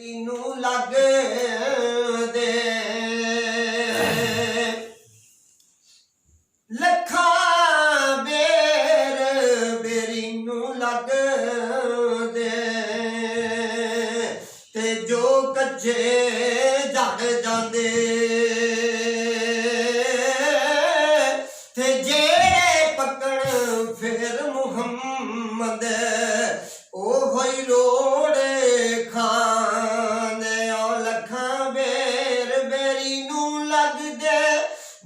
ਤੈਨੂੰ ਲੱਗਦੇ ਲੱਖਾਂ ਬੇਰੀ ਨੂੰ ਲੱਗਦੇ ਤੇ ਜੋ ਕੱਚੇ ਝੜ ਜਾਂਦੇ ਤੇ ਜਿਹੜੇ ਪੱਕਣ ਫਿਰ ਮੁਹੰਮਦ ਉਹ ਹੋਈ ਲੋੜੇ ਖਾਂਦੇ ਉਹ ਲੱਖਾਂ ਬੇਰੀ ਨੂੰ ਲੱਗਦੇ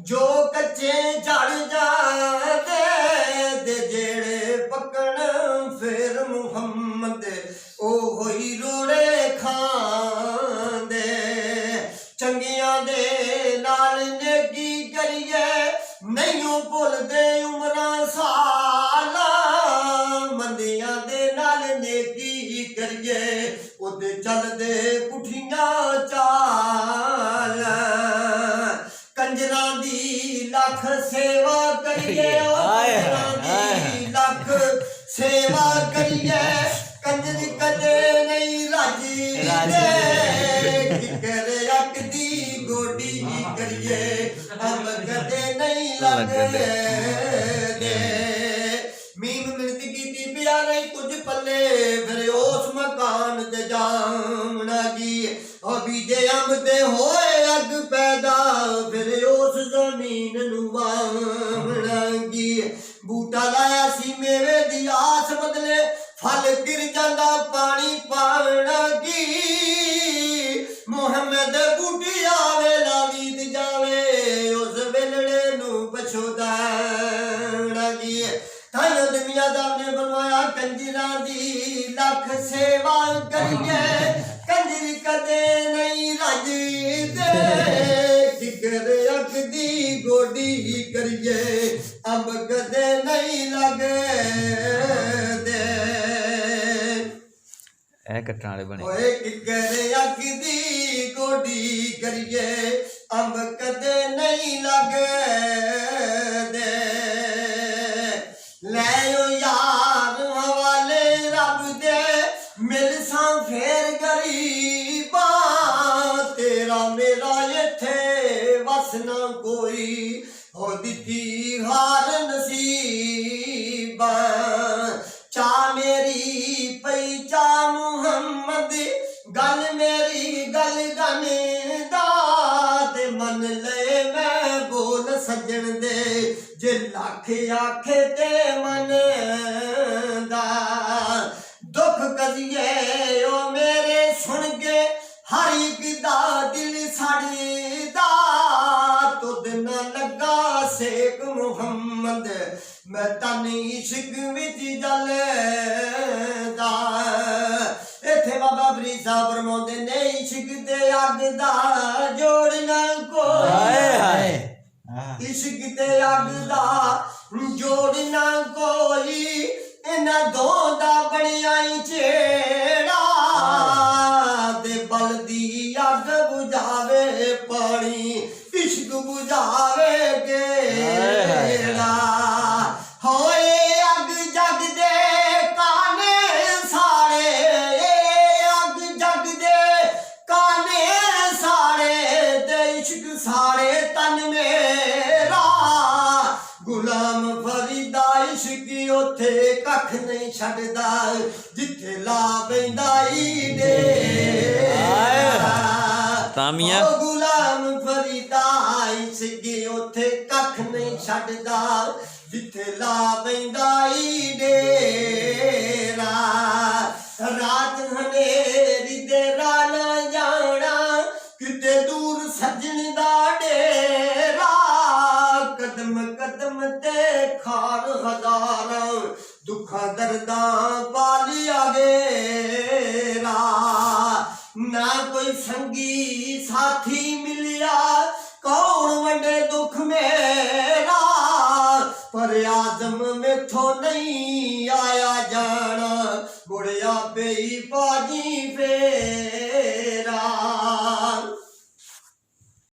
ਜੋ ਕੱਚੇ ਝੜ ਜਾਂਦੇ ਤੇ ਜਿਹੜੇ ਪੱਕਣ ਫਿਰ ਮੁਹੰਮਦ ਉਹ ਹੋਈ ਲੋੜੇ ਖਾਂਦੇ ਚੰਗੀਆਂ ਦੇ ਨਾਲ ਨੇਕੀ ਕਰੀਏ ਨਹੀਂ ਭੁੱਲਦੇ ਉਮਰਾਂ ਸਾਲਾਂ ਮੰਦੀਆਂ ਦੇ ਨਾਲ ਨੇਕੀ ਕਰੀਏ ਉਹਦੇ ਚੱਲਦੇ ਪੁੱਠੀਆਂ ਚਾਲ ਕੰਜਰਾਂ ਦੀ ਲੱਖ ਸੇਵਾ ਕਰੀਏ ਕੰਜਰਾਂ ਦੀ ਲੱਖ ਸੇਵਾ ਕਰੀਏ ਕੰਜਰ ਕਦੇ ਨਹੀਂ ਰਾਜੀ ਕਿਕਰ ਅੱਖ ਦੀ ਗੋਡੀ ਕਰੀਏ ਹਮ ਕਦੇ ਨਹੀਂ ਲੱਗਦੇ ਮੀਮ ਮਿਹਨਤ ਕੀਤੀ ਪਿਆ ਨਹੀਂ ਕੁਝ ਪੱਲੇ ਫਿਰ ਉਸ ਮਕਾਨ ਤੇ ਜਾਮਣਾ ਕੀ ਉਹ ਬੀਜੇ ਅੰਬ ਤੇ ਹੋਏ ਅੱਗ ਪੈਦਾ ਫਿਰ ਉਸ ਜ਼ਮੀਨ ਨੂੰ ਵਾਹਣਾ ਕੀ ਬੂਟਾ ਲਾਇਆ ਸੀ ਮੇਵੇ ਦੀ ਆਸ ਬਦਲੇ ਫਲ ਗਿਰ ਜਾਂਦਾ ਪਾਣੀ ਪਾਵਣਾ ਕੀ ਮੁਹੰਮਦ ਬੂਟੀ ਆਵੇ ਲਾਵੀਦ ਜਾਵੇ ਉਸ ਵੇਲੜੇ ਨੂੰ ਪਛੋਦਾਣਾ ਕੀ ਤਾਇਓ ਦੁਨੀਆ ਦਾ ਨੇ ਬਣਵਾਇਆ ਕੰਜਰਾਂ ਦੀ ਲੱਖ ਸੇਵਾ ਕਰੀਏ ਕੰਜਰ ਕਦੇ ਨਹੀਂ ਰੱਜਦੇ ਕਿਕਰ ਅੱਖ ਦੀ ਗੋਡੀ ਕਰੀਏ ਅੰਬ ਕਦੇ ਨਹੀਂ ਲੱਗਦੇ ਇਹ ਕੱਟਣ ਵਾਲੇ ਬਣੇ ਓਏ ਕਿਕਰ ਅੱਖ ਦੀ ਗੋਡੀ ਕਰੀਏ ਅੰਬ ਕਦੇ ਨਹੀਂ ਲੱਗਦੇ ਲੈ ਓ ਯਾਰ ਹਵਾਲੇ ਰੱਬ ਦੇ ਮਿਲ ਸਾਂ ਫੇਰ ਗਰੀਬਾਂ ਤੇਰਾ ਮੇਰਾ ਇੱਥੇ ਵਸ ਨਾ ਕੋਈ ਹੋ ਦਿੱਤੀ ਹਾਰ ਨਸੀਬਾਂ ਚਾ ਮੇਰੀ ਪਈ ਚਾ ਮੁਹੰਮਦ ਗੱਲ ਮੇਰੀ ਗੱਲ ਗਾਣੇ ਦਾ ਤੇ ਮੰਨ ਲੈ ਮੈਂ ਬੋਲ ਸੱਜਣ ਦੇ ਜੇ ਲੱਖ ਆਖੇ ਤੇ ਮਨ ਦਾ ਦੁੱਖ ਕਰੀਏ ਉਹ ਮੇਰੇ ਸੁਣ ਕੇ ਹਰ ਇੱਕ ਦਾ ਦਿਲ ਸੜਦਾ ਤੁਧ ਨਾ ਲੱਗਾ ਸੇਕ ਮੁਹੰਮਦ ਮੈਂ ਤਨ ਇਸ਼ਕ ਵਿੱਚ ਜਲਦਾ ਇੱਥੇ ਬਾਬਾ ਫਰੀਦ ਸਾਹਿਬ ਫਰਮਾਉਂਦੇ ਨੇ ਇਸ਼ਕ ਤੇ ਅੱਗ ਦਾ ਜੋੜ ਨਾ ਕੋਈ ਹਾਏ ਹਾਏ ਇਸ਼ਕ ਤੇ ਅੱਗ ਦਾ ਜੋੜ ਨਾ ਕੋਈ ਇਹਨਾਂ ਦੋ ਦਾ ਬਣਿਆ ਈ ਜਿਹੜਾ ਦੇ ਬਲਦੀ ਅੱਗ ਬੁਝਾਵੇ ਪਾਣੀ ਇਸ਼ਕ ਬੁਝਾਵੇ ਗੇੜਾ ਹੋਏ ਅੱਗ ਜਗ ਦੇ ਕਾਨੇ ਸਾੜੇ ਅੱਗ ਜਗ ਦੇ ਕਾਨੇ ਸਾੜੇ ਤੇ ਇਸ਼ਕ ਸਾੜੇ ਤਨ ਮੇਰਾ ਗੁਲਾਮ ਫਰੀਦਾ ਇਸ਼ਕ ਉੱਥੇ ਕੱਖ ਨਹੀਂ ਛੱਡਦਾ ਜਿੱਥੇ ਲਾ ਬੈਂਦਾ ਈ ਡੇਰਾ ਤਾਮੀਆਂ ਉਹ ਗੁਲਾਮ ਫਰੀਦਾ ਇਸ਼ਕ ਉੱਥੇ ਕੱਖ ਨਹੀਂ ਛੱਡਦਾ ਜਿੱਥੇ ਲਾ ਬੈਂਦਾ ਈ ਡੇਰਾ ਰਾਤ ਹਨੇਰੀ ਦੇ ਰਾਹ ਨਾ ਜਾਣਾ ਕਿਤੇ ਦੂਰ ਸੱਜਣ ਦਾ ਡੇਰਾ ਕਦਮ ਕਦਮ ਤੇ ਖਾਰ ਹਜ਼ਾਰਾਂ ਦੁੱਖਾਂ ਦਰਦਾਂ ਪਾਲਿਆ ਗੇਰਾ ਨਾ ਕੋਈ ਸੰਗੀ ਸਾਥੀ ਮਿਲਿਆ ਕੌਣ ਵੰਡੇ ਦੁੱਖ ਮੇਰਾ ਪਰ ਆਜ਼ਮ ਮੇਥੋਂ ਨਹੀਂ ਆਇਆ ਜਾਣਾ ਗੁੜਿਆ ਪਈ ਪਾਜੀ ਫੇਰਾ